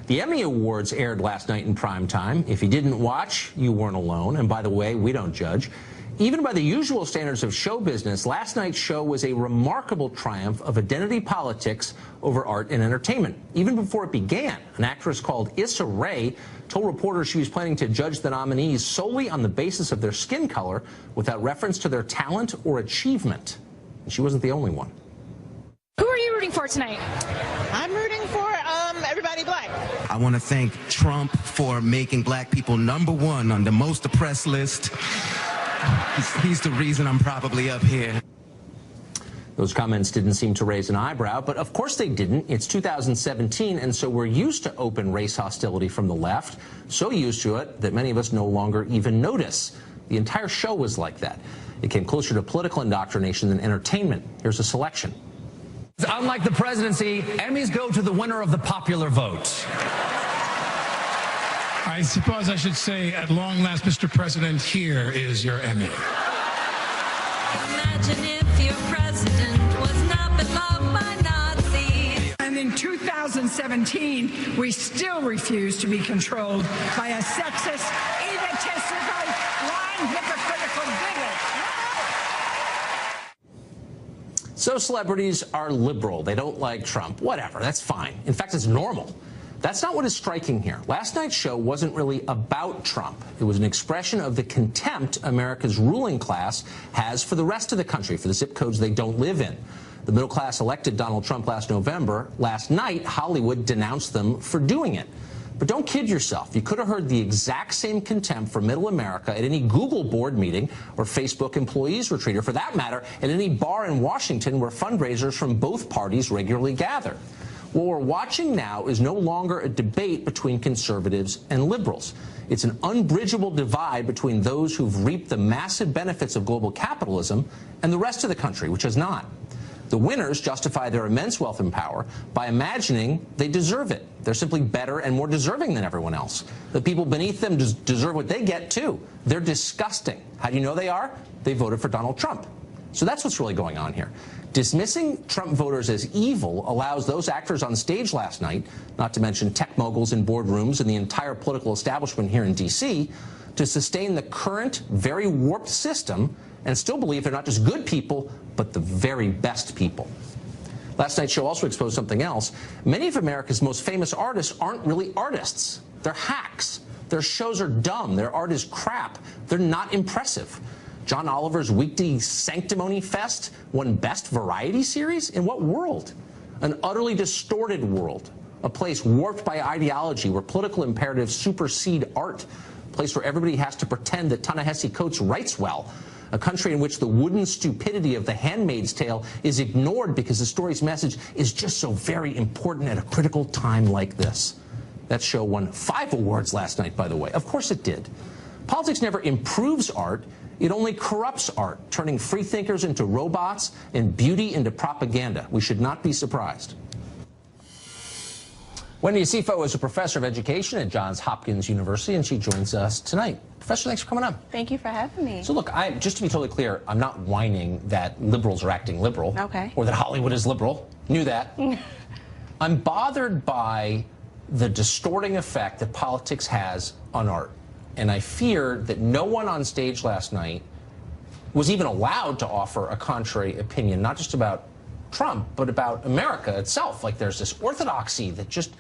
The Emmy Awards aired last night in prime time. If you didn't watch, you weren't alone. And by the way, we don't judge. Even by the usual standards of show business, last night's show was a remarkable triumph of identity politics over art and entertainment. Even before it began, an actress called Issa Rae told reporters she was planning to judge the nominees solely on the basis of their skin color without reference to their talent or achievement. And she wasn't the only one. Who are you rooting for tonight? I'm rooting for everybody black. I want to thank Trump for making black people #1 on the most oppressed list. He's the reason I'm probably up here. Those comments didn't seem to raise an eyebrow, but of course they didn't. It's 2017, and so we're used to open race hostility from the left, so used to it that many of us no longer even notice. The entire show was like that. It came closer to political indoctrination than entertainment. Here's a selection. Unlike the presidency, Emmys go to the winner of the popular vote. I suppose I should say, at long last, Mr. President, here is your Emmy. Imagine if your president was not beloved by Nazis. And in 2017, we still refuse to be controlled by a sexist, egotistical, lying, hypocritical bigot. So celebrities are liberal. They don't like Trump. Whatever, that's fine. In fact, it's normal. That's not what is striking here. Last night's show wasn't really about Trump. It was an expression of the contempt America's ruling class has for the rest of the country, for the zip codes they don't live in. The middle class elected Donald Trump last November. Last night, Hollywood denounced them for doing it. But don't kid yourself. You could have heard the exact same contempt for middle America at any Google board meeting or Facebook employees retreat, or for that matter, at any bar in Washington where fundraisers from both parties regularly gather. What we're watching now is no longer a debate between conservatives and liberals. It's an unbridgeable divide between those who've reaped the massive benefits of global capitalism and the rest of the country, which has not. The winners justify their immense wealth and power by imagining they deserve it. They're simply better and more deserving than everyone else. The people beneath them deserve what they get, too. They're disgusting. How do you know they are? They voted for Donald Trump. So that's what's really going on here. Dismissing Trump voters as evil allows those actors on stage last night, not to mention tech moguls in boardrooms and the entire political establishment here in D.C., to sustain the current, very warped system and still believe they're not just good people, but the very best people. Last night's show also exposed something else. Many of America's most famous artists aren't really artists. They're hacks. Their shows are dumb. Their art is crap. They're not impressive. John Oliver's weekday Sanctimony Fest won Best Variety Series? In what world? An utterly distorted world. A place warped by ideology where political imperatives supersede art. A place where everybody has to pretend that Ta-Nehisi Coates writes well. A country in which the wooden stupidity of The Handmaid's Tale is ignored because the story's message is just so very important at a critical time like this. That show won 5 awards last night, by the way. Of course it did. Politics never improves art. It only corrupts art, turning free thinkers into robots and beauty into propaganda. We should not be surprised. Wendy Acifo is a professor of education at Johns Hopkins University, and she joins us tonight. Professor, thanks for coming on. Thank you for having me. So look, just to be totally clear, I'm not whining that liberals are acting liberal. Okay. Or that Hollywood is liberal. Knew that. I'm bothered by the distorting effect that politics has on art. And I fear that no one on stage last night was even allowed to offer a contrary opinion, not just about Trump, but about America itself. Like there's this orthodoxy that just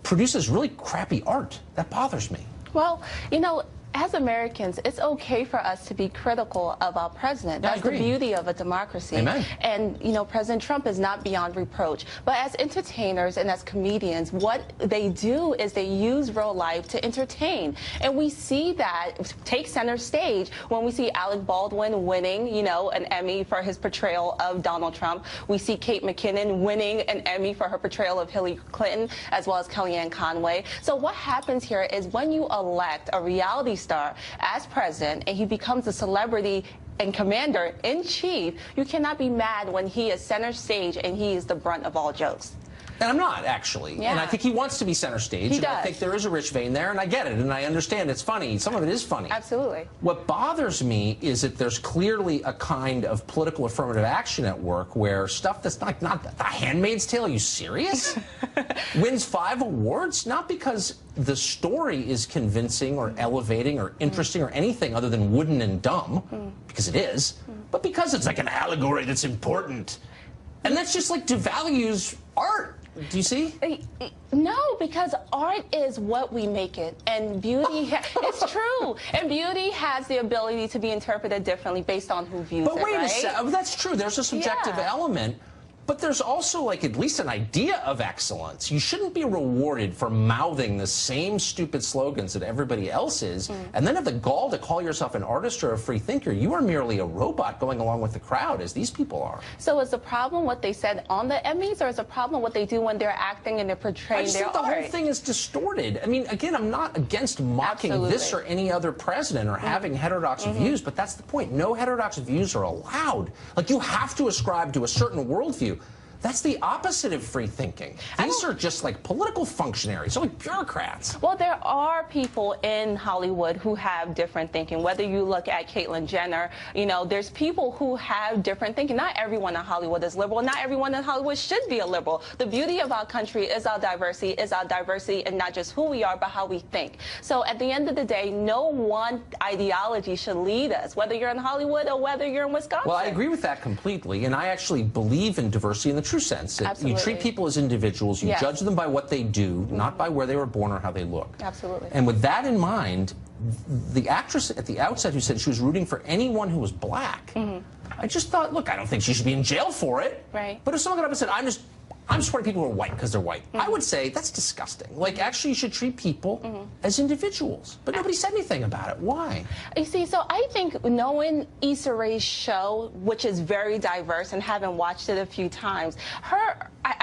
produces really crappy art. That bothers me. Well, you know, as Americans, it's okay for us to be critical of our president. That's the beauty of a democracy. Amen. And, you know, President Trump is not beyond reproach. But as entertainers and as comedians, what they do is they use real life to entertain. And we see that take center stage when we see Alec Baldwin winning, you know, an Emmy for his portrayal of Donald Trump. We see Kate McKinnon winning an Emmy for her portrayal of Hillary Clinton, as well as Kellyanne Conway. So what happens here is when you elect a reality star as president and he becomes a celebrity and commander-in-chief, you cannot be mad when he is center stage and he is the brunt of all jokes. And I'm not, actually. Yeah. And I think he wants to be center stage. He and I does. think there is a rich vein there, and I get it, and I understand it's funny. Some of it is funny. Absolutely. What bothers me is that there's clearly a kind of political affirmative action at work where stuff that's not The Handmaid's Tale, are you serious? Wins 5 awards? Not because the story is convincing or elevating or interesting or anything other than wooden and dumb, because it is, but because it's like an allegory that's important. And that's just like devalues art. Do you see? No, because art is what we make it, and beauty, it's true, and beauty has the ability to be interpreted differently based on who views it, But wait right? a second, that's true. There's a subjective Yeah. element, but there's also like at least an idea of excellence. You shouldn't be rewarded for mouthing the same stupid slogans that everybody else is, and then have the gall to call yourself an artist or a free thinker. You are merely a robot going along with the crowd, as these people are. So is the problem what they said on the Emmys, or is the problem what they do when they're acting and they're I portraying just their think the art? whole thing is distorted. I mean, again, I'm not against mocking this or Absolutely. any other president or having heterodox views, but that's the point. No heterodox views are allowed. Like, you have to ascribe to a certain worldview. That's the opposite of free thinking. These are just like political functionaries. They're like bureaucrats. Well, there are people in Hollywood who have different thinking. Whether you look at Caitlyn Jenner, you know, there's people who have different thinking. Not everyone in Hollywood is liberal. Not everyone in Hollywood should be a liberal. The beauty of our country is our diversity, and not just who we are, but how we think. So at the end of the day, no one ideology should lead us, whether you're in Hollywood or whether you're in Wisconsin. Well, I agree with that completely, and I actually believe in diversity in the true sense. That you treat Absolutely. people as individuals, you Yes. judge them by what they do, not by where they were born or how they look. Absolutely. And with that in mind, the actress at the outset who said she was rooting for anyone who was black, I just thought, look, I don't think she should be in jail for it. Right. But if someone got up and said, I'm supporting people who are white because they're white, I would say that's disgusting. Like, actually, you should treat people as individuals. But nobody said anything about it. Why? You see, so I think knowing Issa Rae's show, which is very diverse, and having watched it a few times,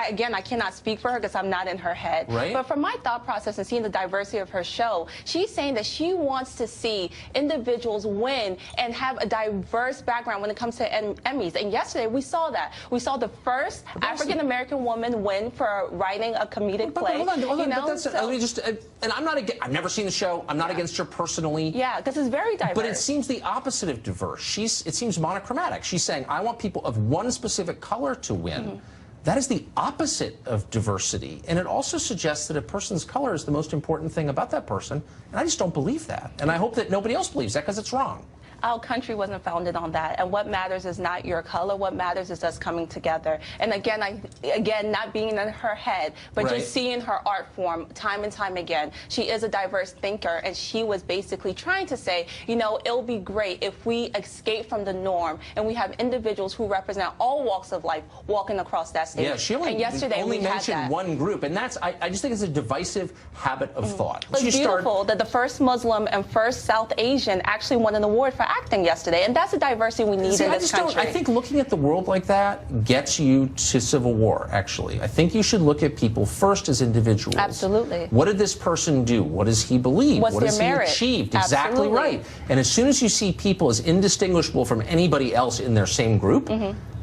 again, I cannot speak for her because I'm not in her head. Right. But from my thought process and seeing the diversity of her show, she's saying that she wants to see individuals win and have a diverse background when it comes to Emmys. And yesterday we saw that. We saw the first African-American woman win for writing a comedic play. Hold on. You know? But that's, let me just, and I'm not against, I've never seen the show. I'm not against her personally. Yeah, because it's very diverse. But it seems the opposite of diverse. It seems monochromatic. She's saying, I want people of one specific color to win. That is the opposite of diversity. And it also suggests that a person's color is the most important thing about that person. And I just don't believe that. And I hope that nobody else believes that because it's wrong. Our country wasn't founded on that, and what matters is not your color. What matters is us coming together. And again, not being in her head, but Right. just seeing her art form time and time again. She is a diverse thinker, and she was basically trying to say, you know, it'll be great if we escape from the norm and we have individuals who represent all walks of life walking across that stage. Yeah, she only, and yesterday only we had mentioned that. one group, and that's, I just think it's a divisive habit of thought. It's You start- beautiful that the first Muslim and first South Asian actually won an award for acting yesterday, and that's the diversity we need See, in I this just country. don't. I think looking at the world like that gets you to civil war, actually. I think you should look at people first as individuals. Absolutely. What did this person do? What does he believe? What's what their has merit? he achieved? Exactly Absolutely. right. And as soon as you see people as indistinguishable from anybody else in their same group,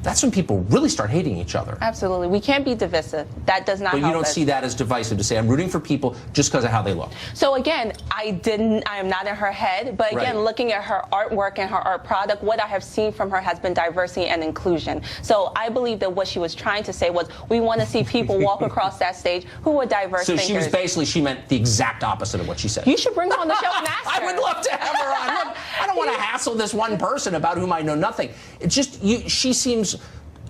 that's when people really start hating each other. Absolutely. We can't be divisive. That does not But you help don't us. see that as divisive to say, I'm rooting for people just because of how they look. So again, I am not in her head, but again, Right. looking at her artwork and her art product, what I have seen from her has been diversity and inclusion. So I believe that what she was trying to say was, we want to see people walk across that stage who are diverse So thinkers. she meant the exact opposite of what she said. You should bring her on the show and ask I her. would love to have her on. Look, I don't want to hassle this one person about whom I know nothing. It's just, she seems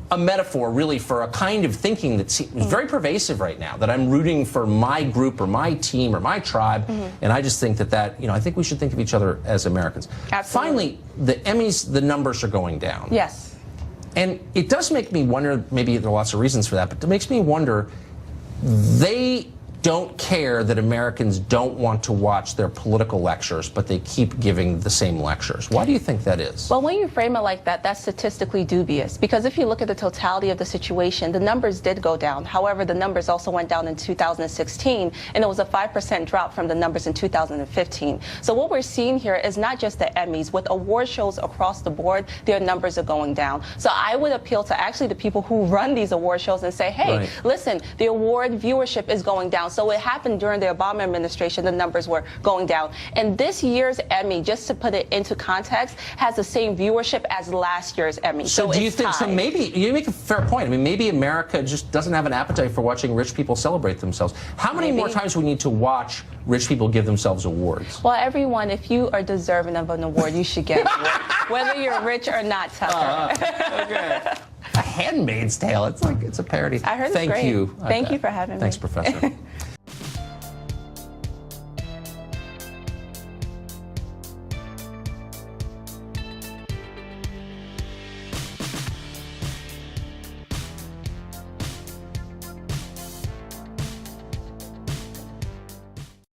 a metaphor, really, for a kind of thinking that seems very pervasive right now, that I'm rooting for my group or my team or my tribe, and I just think that, I think we should think of each other as Americans. Absolutely. Finally, the Emmys, the numbers are going down. Yes. And it does make me wonder, maybe there are lots of reasons for that, but it makes me wonder, they don't care that Americans don't want to watch their political lectures, but they keep giving the same lectures. Why do you think that is? Well, when you frame it like that, that's statistically dubious. Because if you look at the totality of the situation, the numbers did go down. However, the numbers also went down in 2016, and it was a 5% drop from the numbers in 2015. So what we're seeing here is not just the Emmys. With award shows across the board, their numbers are going down. So I would appeal to actually the people who run these award shows and say, hey, listen, the award viewership is going down. So it happened during the Obama administration, the numbers were going down. And this year's Emmy, just to put it into context, has the same viewership as last year's Emmy. So do you think, so maybe, you make a fair point. I mean, maybe America just doesn't have an appetite for watching rich people celebrate themselves. How many more times do we need to watch rich people give themselves awards? Well, everyone, if you are deserving of an award, you should get an award, whether you're rich or not, Tucker. Okay. A Handmaid's Tale. It's like, it's a parody. I heard it's Thank great. you. Thank you for having me. Thanks, Professor.